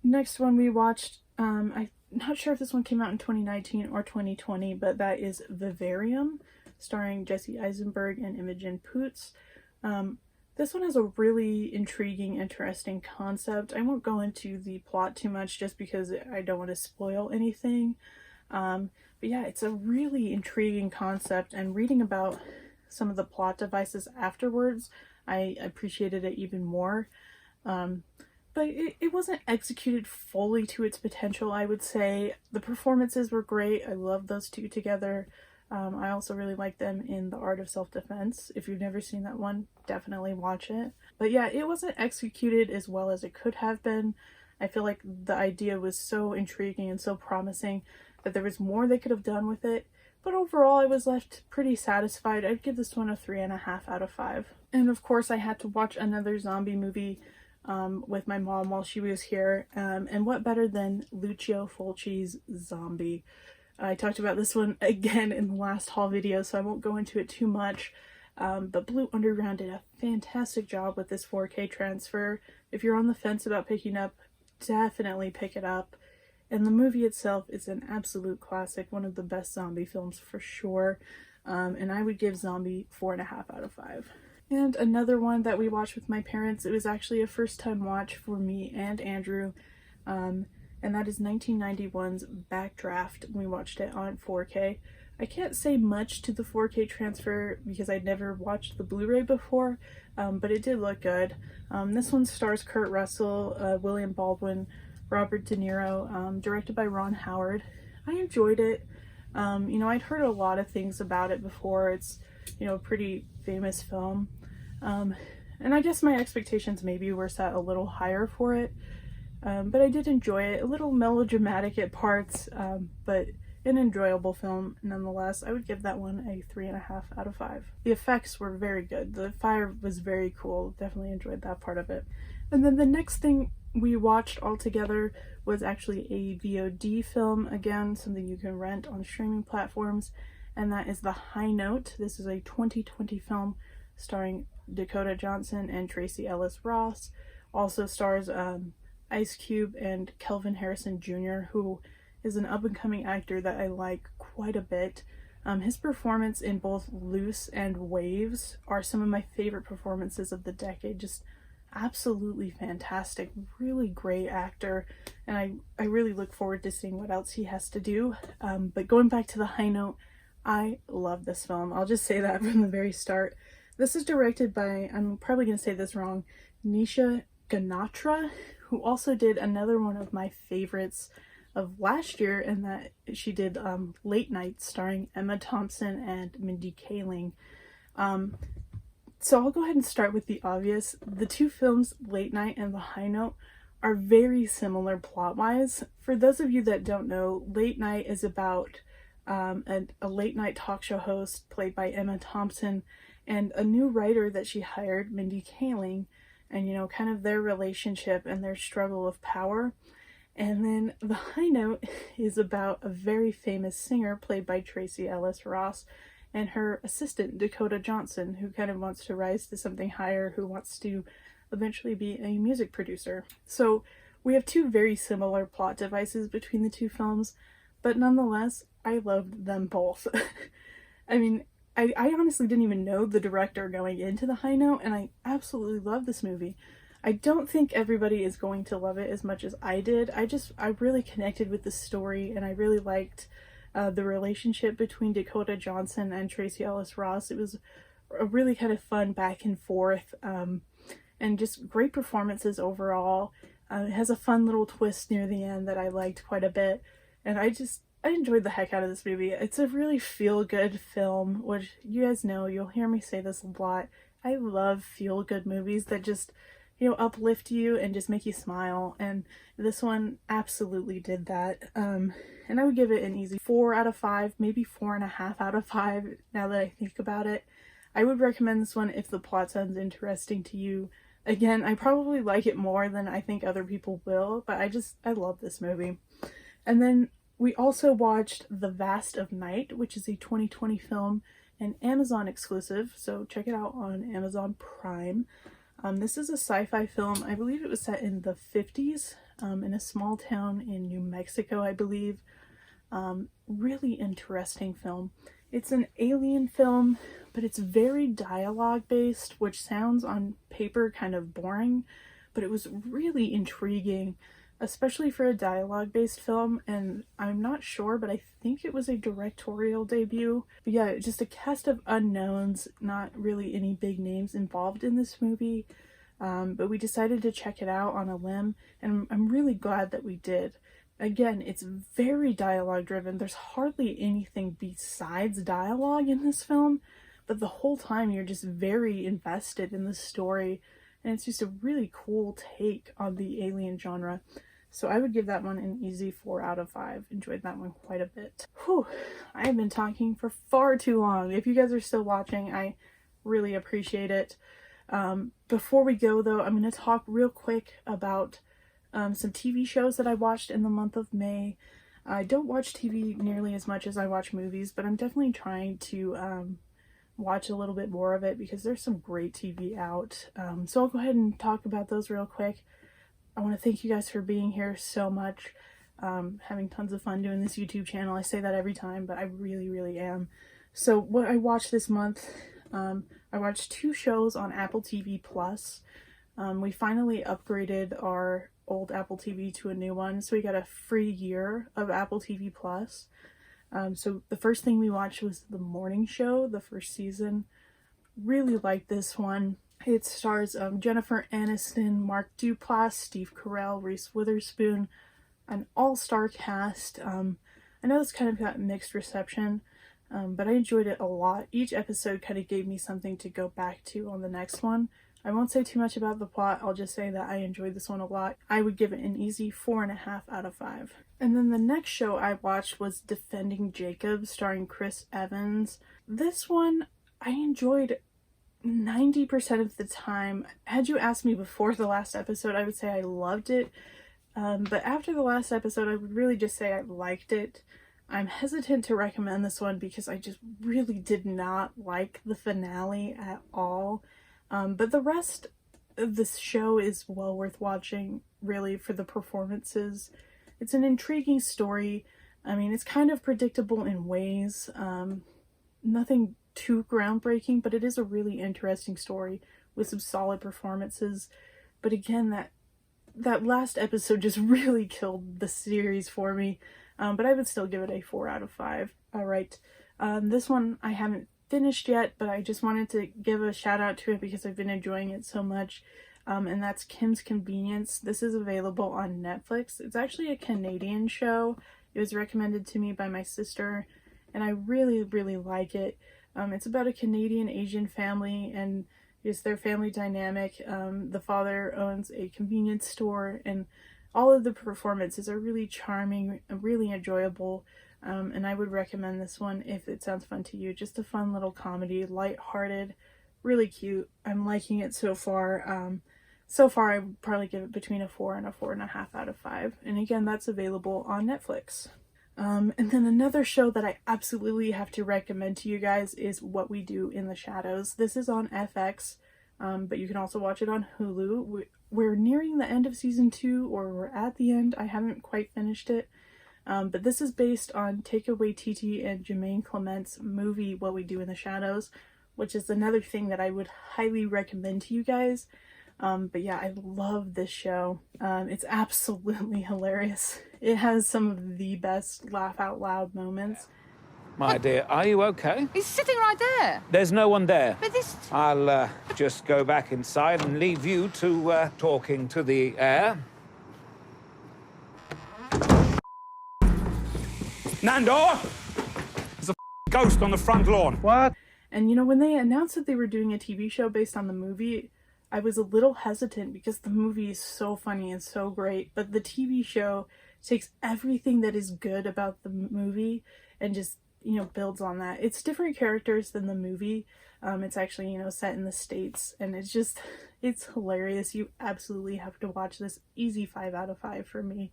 Next one we watched, I'm not sure if this one came out in 2019 or 2020, but that is Vivarium, starring Jesse Eisenberg and Imogen Poots. This one has a really intriguing, interesting concept. I won't go into the plot too much just because I don't want to spoil anything. But yeah, it's a really intriguing concept, and reading about some of the plot devices afterwards, I appreciated it even more. But it wasn't executed fully to its potential, I would say. The performances were great. I love those two together. I also really like them in The Art of Self-Defense. If you've never seen that one, definitely watch it. But yeah, it wasn't executed as well as it could have been. I feel like the idea was so intriguing and so promising that there was more they could have done with it. But overall, I was left pretty satisfied. I'd give this one a 3.5 out of 5. And of course, I had to watch another zombie movie with my mom while she was here. And what better than Lucio Fulci's Zombie? I talked about this one again in the last haul video, so I won't go into it too much. But Blue Underground did a fantastic job with this 4K transfer. If you're on the fence about picking up, definitely pick it up. And the movie itself is an absolute classic, one of the best zombie films for sure. And I would give Zombie 4.5 out of 5. And another one that we watched with my parents, it was actually a first time watch for me and Andrew. And that is 1991's Backdraft. We watched it on 4K. I can't say much to the 4K transfer because I'd never watched the Blu-ray before, but it did look good. This one stars Kurt Russell, William Baldwin, Robert De Niro, directed by Ron Howard. I enjoyed it. I'd heard a lot of things about it before. It's, a pretty famous film. And I guess my expectations maybe were set a little higher for it. But I did enjoy it. A little melodramatic at parts, but an enjoyable film nonetheless. I would give that one a 3.5 out of 5. The effects were very good. The fire was very cool. Definitely enjoyed that part of it. And then the next thing we watched all together was actually a VOD film. Again, something you can rent on streaming platforms, and that is The High Note. This is a 2020 film starring Dakota Johnson and Tracy Ellis Ross. Also stars Ice Cube and Kelvin Harrison Jr., who is an up-and-coming actor that I like quite a bit. His performance in both Loose and Waves are some of my favorite performances of the decade. Just absolutely fantastic, really great actor, and I really look forward to seeing what else he has to do. But going back to The High Note, I love this film. I'll just say that from the very start. This is directed by, I'm probably going to say this wrong, Nisha Ganatra, who also did another one of my favorites of last year, and that she did Late Night, starring Emma Thompson and Mindy Kaling. So I'll go ahead and start with the obvious. The two films, Late Night and The High Note, are very similar plot-wise. For those of you that don't know, Late Night is about a late night talk show host played by Emma Thompson and a new writer that she hired, Mindy Kaling, and you know, kind of their relationship and their struggle of power. And then The High Note is about a very famous singer played by Tracee Ellis Ross and her assistant Dakota Johnson, who kind of wants to rise to something higher, who wants to eventually be a music producer. So we have two very similar plot devices between the two films, but nonetheless, I loved them both. I mean, I honestly didn't even know the director going into The High Note, and I absolutely love this movie. I don't think everybody is going to love it as much as I did. I really connected with the story, and I really liked the relationship between Dakota Johnson and Tracee Ellis Ross. It was a really kind of fun back and forth, and just great performances overall. It has a fun little twist near the end that I liked quite a bit, and I enjoyed the heck out of this movie. It's a really feel-good film, which you guys know, you'll hear me say this a lot. I love feel-good movies that just, you know, uplift you and just make you smile, and this one absolutely did that. And I would give it an easy 4 out of 5, maybe 4.5 out of 5 now that I think about it. I would recommend this one if the plot sounds interesting to you. Again, I probably like it more than I think other people will, but I love this movie. And then we also watched The Vast of Night, which is a 2020 film, an Amazon exclusive, so check it out on Amazon Prime. This is a sci-fi film. I believe it was set in the 50s, in a small town in New Mexico, I believe. Really interesting film. It's an alien film, but it's very dialogue based, which sounds on paper kind of boring, but it was really intriguing, especially for a dialogue based film. And I'm not sure, but I think it was a directorial debut. But yeah, just a cast of unknowns, not really any big names involved in this movie. But we decided to check it out on a limb, and I'm really glad that we did. Again, it's very dialogue driven. There's hardly anything besides dialogue in this film, but the whole time you're just very invested in the story, and it's just a really cool take on the alien genre. So I would give that one an easy 4 out of 5. Enjoyed that one quite a bit. Whew, I have been talking for far too long. If you guys are still watching, I really appreciate it. Before we go though, I'm going to talk real quick about some TV shows that I watched in the month of May. I don't watch TV nearly as much as I watch movies, but I'm definitely trying to watch a little bit more of it because there's some great TV out. So I'll go ahead and talk about those real quick. I want to thank you guys for being here so much. Having tons of fun doing this YouTube channel. I say that every time, but I really, really am. So what I watched this month, I watched 2 shows on Apple TV Plus. We finally upgraded our old Apple TV to a new one, so we got a free year of Apple TV Plus. So the first thing we watched was The Morning Show, the first season. Really liked this one. It stars Jennifer Aniston, Mark Duplass, Steve Carell, Reese Witherspoon, an all-star cast. I know this kind of got mixed reception, but I enjoyed it a lot. Each episode kind of gave me something to go back to on the next one. I won't say too much about the plot, I'll just say that I enjoyed this one a lot. I would give it an easy 4.5 out of 5. And then the next show I watched was Defending Jacob, starring Chris Evans. This one I enjoyed 90% of the time. Had you asked me before the last episode, I would say I loved it. But after the last episode, I would really just say I liked it. I'm hesitant to recommend this one because I just really did not like the finale at all. But the rest of this show is well worth watching, really, for the performances. It's an intriguing story. I mean, it's kind of predictable in ways. Nothing too groundbreaking, but it is a really interesting story with some solid performances. But again, that last episode just really killed the series for me. But I would still give it a 4 out of 5. All right. This one I haven't finished yet, but I just wanted to give a shout out to it because I've been enjoying it so much. And that's Kim's Convenience. This is available on Netflix. It's actually a Canadian show. It was recommended to me by my sister, and I really, really like it. It's about a Canadian Asian family and just their family dynamic. The father owns a convenience store, and all of the performances are really charming and really enjoyable. And I would recommend this one if it sounds fun to you. Just a fun little comedy, lighthearted, really cute. I'm liking it so far. So far, I would probably give it between a 4 and a 4.5 out of 5. And again, that's available on Netflix. And then another show that I absolutely have to recommend to you guys is What We Do in the Shadows. This is on FX, but you can also watch it on Hulu. We're nearing the end of season 2, or we're at the end. I haven't quite finished it. But this is based on Taika Waititi and Jermaine Clement's movie What We Do in the Shadows, which is another thing that I would highly recommend to you guys. But yeah, I love this show. It's absolutely hilarious. It has some of the best laugh out loud moments. My dear, are you okay? He's sitting right there. There's no one there. But this... I'll just go back inside and leave you to talking to the air. Nandor! There's a ghost on the front lawn. What? And you know, when they announced that they were doing a TV show based on the movie, I was a little hesitant because the movie is so funny and so great, but the TV show takes everything that is good about the movie and just, you know, builds on that. It's different characters than the movie. It's actually, you know, set in the States, and it's hilarious. You absolutely have to watch this. Easy 5 out of 5 for me.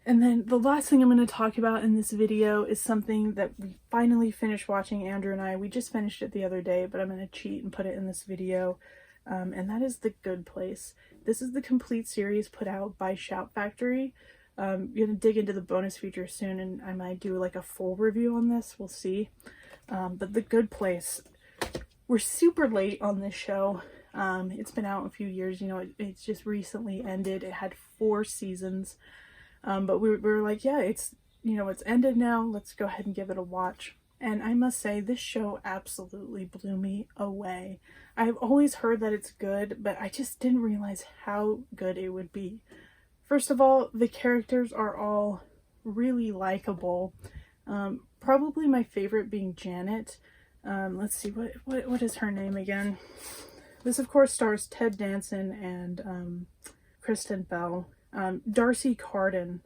And then the last thing I'm going to talk about in this video is something that we finally finished watching, Andrew and I. We just finished it the other day, but I'm going to cheat and put it in this video. And that is The Good Place. This is the complete series put out by Shout Factory. I'm going to dig into the bonus feature soon, and I might do like a full review on this. We'll see. But The Good Place, we're super late on this show. It's been out a few years. You know, it's just recently ended. It had 4 seasons. But we were like, yeah, it's, you know, it's ended now. Let's go ahead and give it a watch. And I must say, this show absolutely blew me away. I've always heard that it's good, but I just didn't realize how good it would be. First of all, the characters are all really likable. Probably my favorite being Janet. Let's see, what is her name again? This, of course, stars Ted Danson and Kristen Bell. Darcy Carden,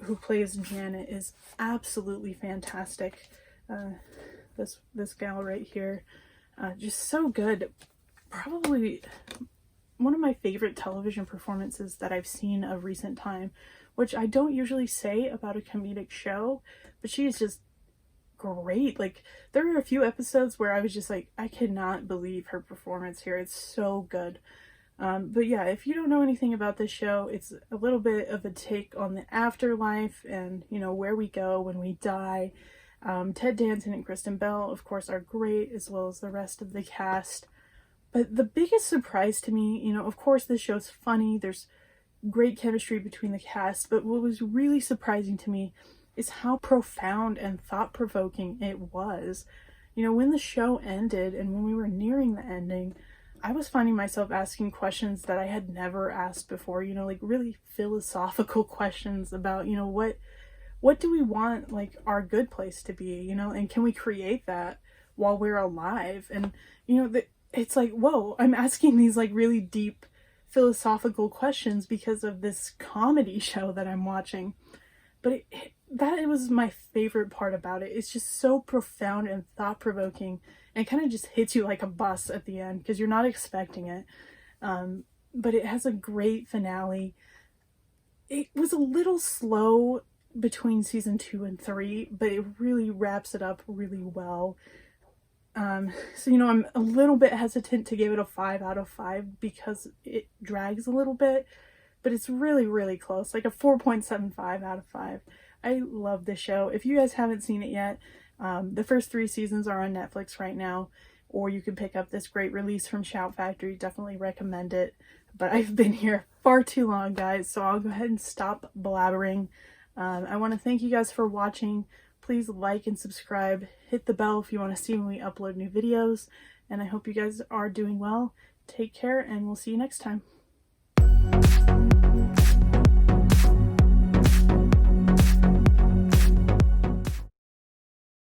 who plays Janet, is absolutely fantastic. This gal right here, just so good. Probably one of my favorite television performances that I've seen of recent time, which I don't usually say about a comedic show, but she is just great. Like, there were a few episodes where I was just like, I cannot believe her performance here. It's so good. But yeah, if you don't know anything about this show, it's a little bit of a take on the afterlife and, you know, where we go when we die. Ted Danson and Kristen Bell, of course, are great, as well as the rest of the cast. But the biggest surprise to me, you know, of course, this show's funny. There's great chemistry between the cast. But what was really surprising to me is how profound and thought-provoking it was. You know, when the show ended and when we were nearing the ending, I was finding myself asking questions that I had never asked before, you know, like really philosophical questions about, you know, what do we want, like, our good place to be, you know, and can we create that while we're alive? And, you know, it's like, whoa, I'm asking these like really deep philosophical questions because of this comedy show that I'm watching. But that was my favorite part about it. It's just so profound and thought-provoking. And it kind of just hits you like a bus at the end because you're not expecting it. But it has a great finale. It was a little slow between season 2 and 3, but it really wraps it up really well. So, you know, I'm a little bit hesitant to give it a 5 out of 5 because it drags a little bit, but it's really, really close, like a 4.75 out of 5. I love this show. If you guys haven't seen it yet, the first 3 seasons are on Netflix right now, or you can pick up this great release from Shout Factory. Definitely recommend it. But I've been here far too long, guys, so I'll go ahead and stop blabbering. I want to thank you guys for watching. Please like and subscribe. Hit the bell if you want to see when we upload new videos. And I hope you guys are doing well. Take care, and we'll see you next time.